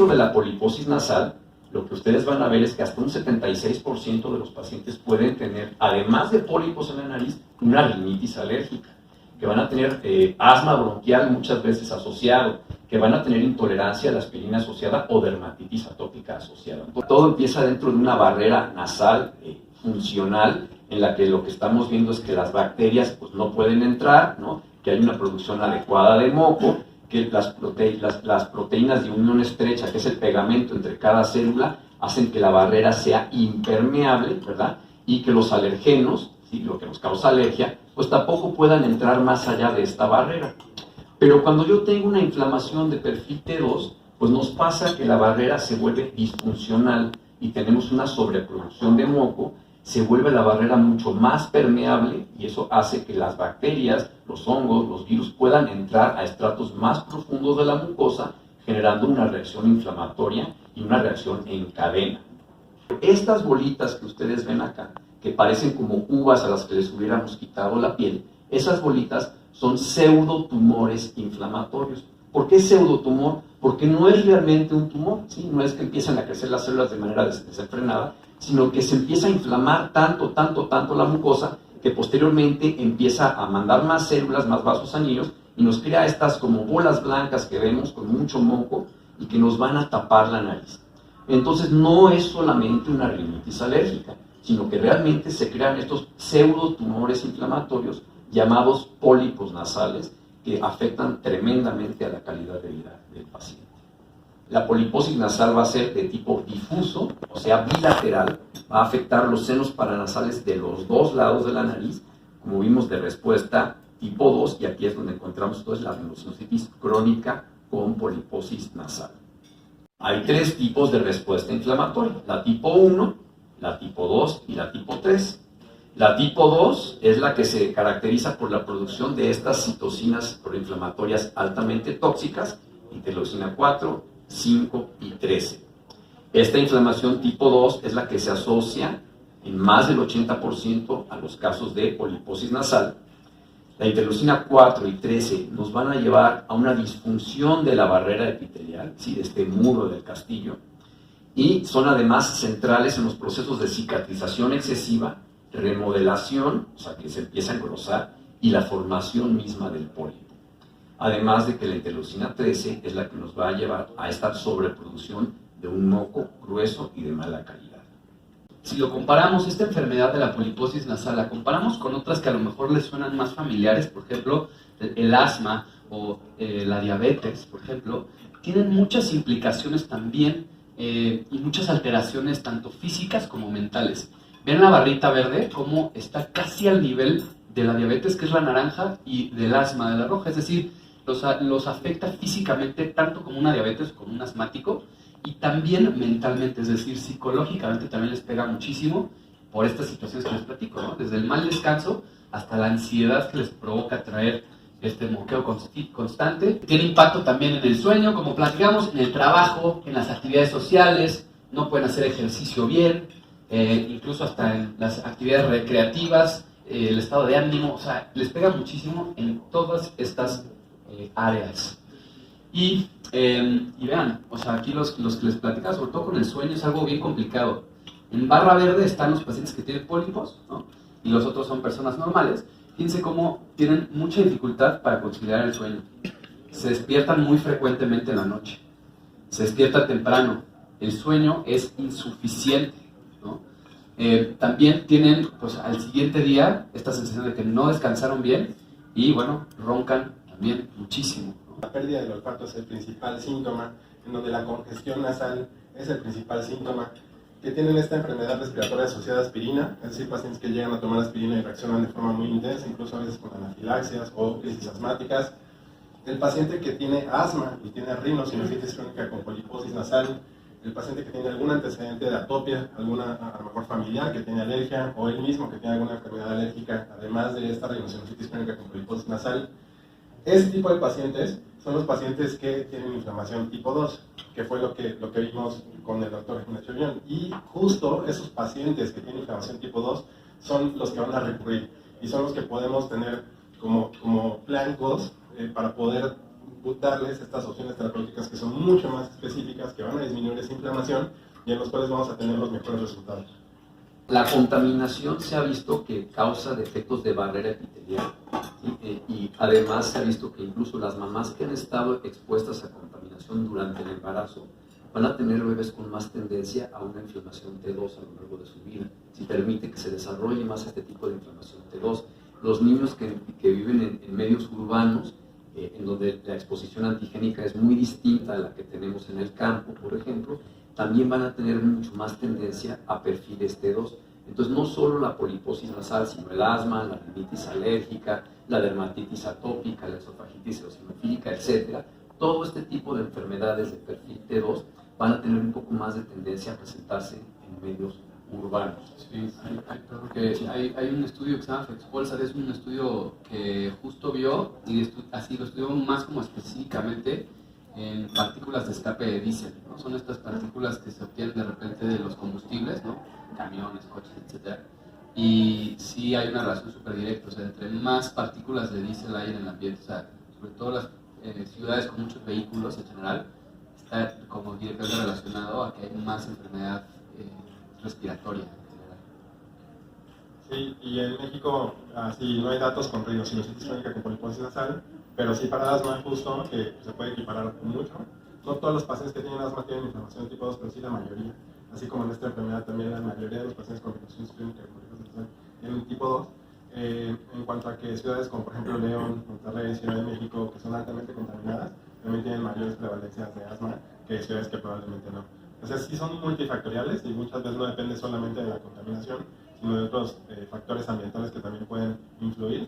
dentro de la poliposis nasal, lo que ustedes van a ver es que hasta un 76% de los pacientes pueden tener, además de pólipos en la nariz, una rinitis alérgica, que van a tener asma bronquial muchas veces asociado, que van a tener intolerancia a la aspirina asociada o dermatitis atópica asociada. Todo empieza dentro de una barrera nasal funcional, en la que lo que estamos viendo es que las bacterias pues, no pueden entrar, ¿no? Que hay una producción adecuada de moco, que las proteínas de unión estrecha, que es el pegamento entre cada célula, hacen que la barrera sea impermeable, ¿verdad? Y que los alergenos, ¿sí? Lo que nos causa alergia, pues tampoco puedan entrar más allá de esta barrera. Pero cuando yo tengo una inflamación de perfil T2, pues nos pasa que la barrera se vuelve disfuncional y tenemos una sobreproducción de moco, se vuelve la barrera mucho más permeable y eso hace que las bacterias, los hongos, los virus puedan entrar a estratos más profundos de la mucosa, generando una reacción inflamatoria y una reacción en cadena. Estas bolitas que ustedes ven acá, que parecen como uvas a las que les hubiéramos quitado la piel, esas bolitas son pseudotumores inflamatorios. ¿Por qué pseudotumor? Porque no es realmente un tumor, ¿sí? No es que empiezan a crecer las células de manera desenfrenada, sino que se empieza a inflamar tanto la mucosa que posteriormente empieza a mandar más células, más vasos sanguíneos y nos crea estas como bolas blancas que vemos con mucho moco y que nos van a tapar la nariz. Entonces no es solamente una rinitis alérgica, sino que realmente se crean estos pseudotumores inflamatorios llamados pólipos nasales que afectan tremendamente a la calidad de vida del paciente. La poliposis nasal va a ser de tipo difuso, o sea, bilateral, va a afectar los senos paranasales de los dos lados de la nariz, como vimos de respuesta tipo 2, y aquí es donde encontramos entonces la rhinosinusitis crónica con poliposis nasal. Hay tres tipos de respuesta inflamatoria, la tipo 1, la tipo 2 y la tipo 3. La tipo 2 es la que se caracteriza por la producción de estas citocinas proinflamatorias altamente tóxicas, interleucina 4, 5 y 13. Esta inflamación tipo 2 es la que se asocia en más del 80% a los casos de poliposis nasal. La interleucina 4 y 13 nos van a llevar a una disfunción de la barrera epitelial, ¿sí? De este muro del castillo, y son además centrales en los procesos de cicatrización excesiva, remodelación, o sea que se empieza a engrosar, y la formación misma del pólipo. Además de que la interleucina 13 es la que nos va a llevar a esta sobreproducción de un moco grueso y de mala calidad. Si lo comparamos, esta enfermedad de la poliposis nasal, la comparamos con otras que a lo mejor les suenan más familiares, por ejemplo, el asma o la diabetes, por ejemplo, tienen muchas implicaciones también y muchas alteraciones tanto físicas como mentales. Ven la barrita verde como está casi al nivel de la diabetes, que es la naranja, y del asma de la roja, es decir, los afecta físicamente tanto como una diabetes como un asmático, y también mentalmente, es decir, psicológicamente también les pega muchísimo por estas situaciones que les platico, ¿no? Desde el mal descanso hasta la ansiedad que les provoca traer este moqueo constante. Tiene impacto también en el sueño, como platicamos, en el trabajo, en las actividades sociales, no pueden hacer ejercicio bien, incluso hasta en las actividades recreativas, el estado de ánimo, o sea, les pega muchísimo en todas estas áreas. Y vean, o sea, aquí los que les platicaba, sobre todo con el sueño, es algo bien complicado. En barra verde están los pacientes que tienen pólipos, ¿no? Y los otros son personas normales. Fíjense cómo tienen mucha dificultad para conciliar el sueño. Se despiertan muy frecuentemente en la noche. Se despierta temprano. El sueño es insuficiente, ¿no? También tienen, pues, al siguiente día esta sensación de que no descansaron bien y, bueno, roncan también muchísimo. La pérdida del olfato es el principal síntoma, en donde la congestión nasal es el principal síntoma, que tienen esta enfermedad respiratoria asociada a aspirina, es decir, pacientes que llegan a tomar aspirina y reaccionan de forma muy intensa, incluso a veces con anafilaxias o crisis asmáticas. El paciente que tiene asma y tiene rhinosinusitis crónica con poliposis nasal, el paciente que tiene algún antecedente de atopia, alguna a lo mejor familiar que tiene alergia, o él mismo que tiene alguna enfermedad alérgica, además de esta rhinosinusitis crónica con poliposis nasal. Ese tipo de pacientes son los pacientes que tienen inflamación tipo 2, que fue lo que vimos con el doctor Ignacio Bion. Y justo esos pacientes que tienen inflamación tipo 2 son los que van a recurrir y son los que podemos tener como blancos para poder darles estas opciones terapéuticas que son mucho más específicas, que van a disminuir esa inflamación y en los cuales vamos a tener los mejores resultados. La contaminación se ha visto que causa defectos de barrera epitelial, ¿sí? Y además se ha visto que incluso las mamás que han estado expuestas a contaminación durante el embarazo van a tener bebés con más tendencia a una inflamación T2 a lo largo de su vida, si permite que se desarrolle más este tipo de inflamación T2. Los niños que viven en medios urbanos, en donde la exposición antigénica es muy distinta a la que tenemos en el campo, por ejemplo, también van a tener mucho más tendencia a perfiles T2. Entonces, no solo la poliposis nasal, sino el asma, la rinitis alérgica, la dermatitis atópica, la esofagitis eosinofílica, etc. Todo este tipo de enfermedades de perfil T2 van a tener un poco más de tendencia a presentarse en medios urbanos. Sí, hay un estudio que se llama FlexPulsar, es un estudio que justo vio, y así lo estudió más como específicamente en partículas de escape de diésel, ¿no? Son estas partículas que se obtienen de repente de los combustibles, ¿no? Camiones, coches, etc. Y sí hay una relación súper directa, o sea, entre más partículas de diésel hay en el ambiente, o sea, sobre todo las ciudades con muchos vehículos en general, está como directamente relacionado a que hay más enfermedad respiratoria en general. Sí, y en México así no hay datos con rhinosinusitis crónica con poliposis nasal, pero sí para asma justo, que se puede equiparar mucho. No todos los pacientes que tienen asma tienen inflamación tipo 2, pero sí la mayoría. Así como en esta enfermedad también la mayoría de los pacientes con rhinosinusitis crónica con poliposis nasal tienen tipo 2. En cuanto a que ciudades como por ejemplo León, Monterrey, Ciudad de México, que son altamente contaminadas, también tienen mayores prevalencias de asma que ciudades que probablemente no. Entonces sí son multifactoriales y muchas veces no depende solamente de la contaminación, sino de otros factores ambientales que también pueden influir.